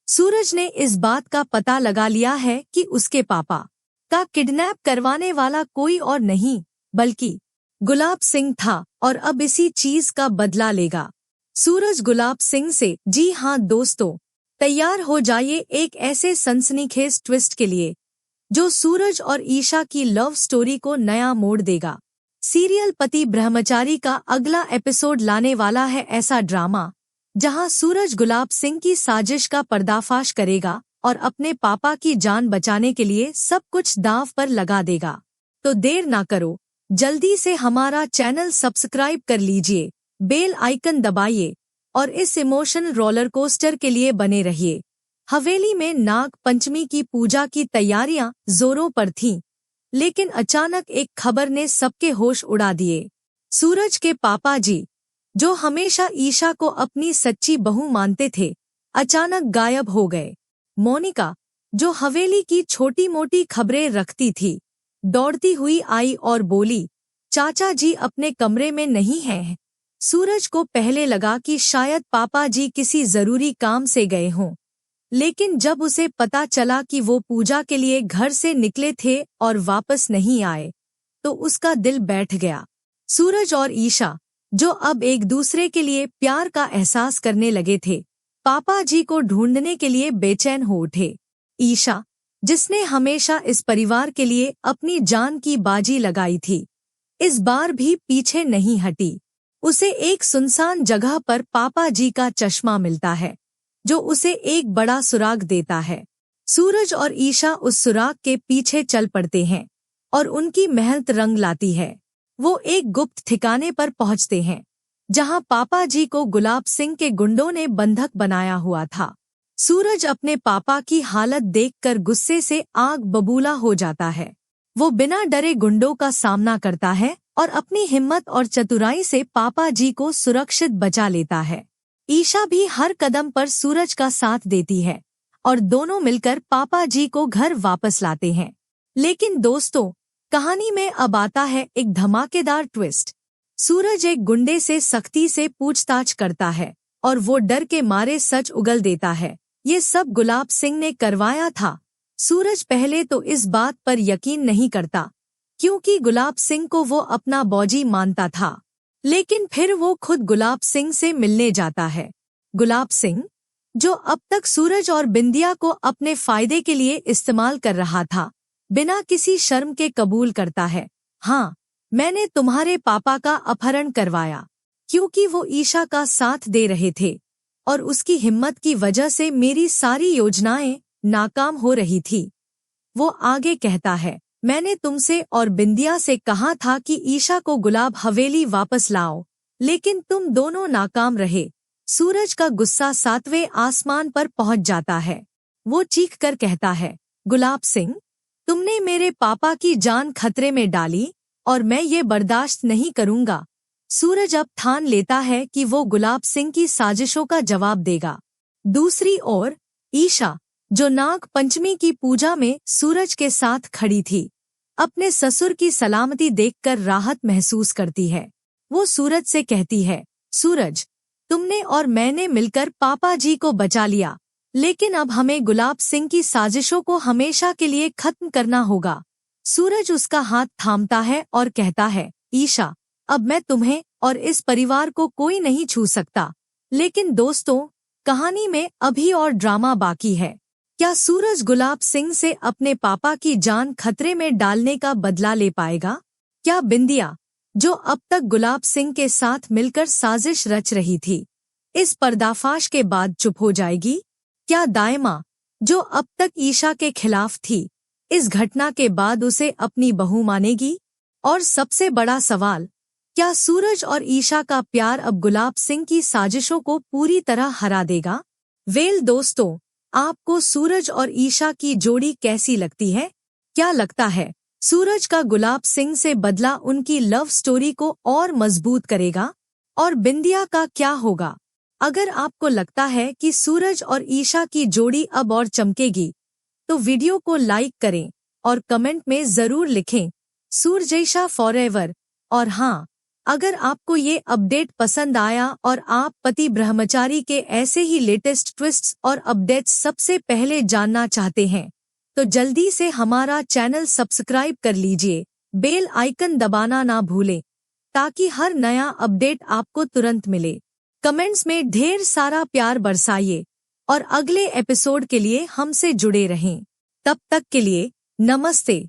सूरज ने इस बात का पता लगा लिया है कि उसके पापा का किडनैप करवाने वाला कोई और नहीं बल्कि गुलाब सिंह था और अब इसी चीज का बदला लेगा। सूरज गुलाब सिंह से। जी हाँ दोस्तों, तैयार हो जाइए एक ऐसे सनसनीखेज ट्विस्ट के लिए जो सूरज और ईशा की लव स्टोरी को नया मोड़ देगा। सीरियल पति ब्रह्मचारी का अगला एपिसोड लाने वाला है ऐसा ड्रामा जहां सूरज गुलाब सिंह की साजिश का पर्दाफाश करेगा और अपने पापा की जान बचाने के लिए सब कुछ दांव पर लगा देगा। तो देर ना करो, जल्दी से हमारा चैनल सब्सक्राइब कर लीजिए, बेल आइकन दबाइए और इस इमोशनल रोलर कोस्टर के लिए बने रहिए। हवेली में नाग पंचमी की पूजा की तैयारियां जोरों पर थीं, लेकिन अचानक एक खबर ने सबके होश उड़ा दिए। सूरज के पापा जी, जो हमेशा ईशा को अपनी सच्ची बहू मानते थे, अचानक गायब हो गए। मोनिका, जो हवेली की छोटी मोटी खबरें रखती थी, दौड़ती हुई आई और बोली, चाचा जी अपने कमरे में नहीं हैं। सूरज को पहले लगा कि शायद पापा जी किसी जरूरी काम से गए हों, लेकिन जब उसे पता चला कि वो पूजा के लिए घर से निकले थे और वापस नहीं आए, तो उसका दिल बैठ गया। सूरज और ईशा, जो अब एक दूसरे के लिए प्यार का एहसास करने लगे थे, पापा जी को ढूंढने के लिए बेचैन हो उठे। ईशा, जिसने हमेशा इस परिवार के लिए अपनी जान की बाजी लगाई थी, इस बार भी पीछे नहीं हटी। उसे एक सुनसान जगह पर पापा जी का चश्मा मिलता है, जो उसे एक बड़ा सुराग देता है। सूरज और ईशा उस सुराग के पीछे चल पड़ते हैं और उनकी मेहनत रंग लाती है। वो एक गुप्त ठिकाने पर पहुंचते हैं, जहां पापा जी को गुलाब सिंह के गुंडों ने बंधक बनाया हुआ था। सूरज अपने पापा की हालत देखकर गुस्से से आग बबूला हो जाता है। वो बिना डरे गुंडों का सामना करता है और अपनी हिम्मत और चतुराई से पापा जी को सुरक्षित बचा लेता है। ईशा भी हर कदम पर सूरज का साथ देती है और दोनों मिलकर पापा जी को घर वापस लाते हैं। लेकिन दोस्तों, कहानी में अब आता है एक धमाकेदार ट्विस्ट। सूरज एक गुंडे से सख्ती से पूछताछ करता है और वो डर के मारे सच उगल देता है, ये सब गुलाब सिंह ने करवाया था। सूरज पहले तो इस बात पर यकीन नहीं करता, क्योंकि गुलाब सिंह को वो अपना बौजी मानता था। लेकिन फिर वो खुद गुलाब सिंह से मिलने जाता है। गुलाब सिंह, जो अब तक सूरज और बिंदिया को अपने फायदे के लिए इस्तेमाल कर रहा था, बिना किसी शर्म के कबूल करता है, हाँ, मैंने तुम्हारे पापा का अपहरण करवाया। क्योंकि वो ईशा का साथ दे रहे थे और उसकी हिम्मत की वजह से मेरी सारी योजनाएं नाकाम हो रही थी। वो आगे कहता है, मैंने तुमसे और बिंदिया से कहा था कि ईशा को गुलाब हवेली वापस लाओ, लेकिन तुम दोनों नाकाम रहे। सूरज का गुस्सा 7वें आसमान पर पहुंच जाता है। वो चीख कर कहता है, गुलाब सिंह, तुमने मेरे पापा की जान खतरे में डाली और मैं ये बर्दाश्त नहीं करूंगा। सूरज अब ठान लेता है कि वो गुलाब सिंह की साजिशों का जवाब देगा। दूसरी ओर ईशा, जो नाग पंचमी की पूजा में सूरज के साथ खड़ी थी, अपने ससुर की सलामती देखकर राहत महसूस करती है। वो सूरज से कहती है, सूरज, तुमने और मैंने मिलकर पापा जी को बचा लिया, लेकिन अब हमें गुलाब सिंह की साजिशों को हमेशा के लिए खत्म करना होगा। सूरज उसका हाथ थामता है और कहता है, ईशा, अब मैं तुम्हें और इस परिवार को कोई नहीं छू सकता। लेकिन दोस्तों, कहानी में अभी और ड्रामा बाकी है। क्या सूरज गुलाब सिंह से अपने पापा की जान खतरे में डालने का बदला ले पाएगा? क्या बिंदिया, जो अब तक गुलाब सिंह के साथ मिलकर साजिश रच रही थी, इस पर्दाफाश के बाद चुप हो जाएगी? क्या दायमा, जो अब तक ईशा के खिलाफ थी, इस घटना के बाद उसे अपनी बहू मानेगी? और सबसे बड़ा सवाल, क्या सूरज और ईशा का प्यार अब गुलाब सिंह की साजिशों को पूरी तरह हरा देगा? वेल दोस्तों, आपको सूरज और ईशा की जोड़ी कैसी लगती है? क्या लगता है सूरज का गुलाब सिंह से बदला उनकी लव स्टोरी को और मजबूत करेगा? और बिंदिया का क्या होगा? अगर आपको लगता है कि सूरज और ईशा की जोड़ी अब और चमकेगी, तो वीडियो को लाइक करें और कमेंट में जरूर लिखें, सूरजैशा फॉरएवर। और हाँ, अगर आपको ये अपडेट पसंद आया और आप पति ब्रह्मचारी के ऐसे ही लेटेस्ट ट्विस्ट्स और अपडेट्स सबसे पहले जानना चाहते हैं तो जल्दी से हमारा चैनल सब्सक्राइब कर लीजिए, बेल आइकन दबाना ना भूलें ताकि हर नया अपडेट आपको तुरंत मिले। कमेंट्स में ढेर सारा प्यार बरसाइए और अगले एपिसोड के लिए हमसे जुड़े रहें। तब तक के लिए नमस्ते।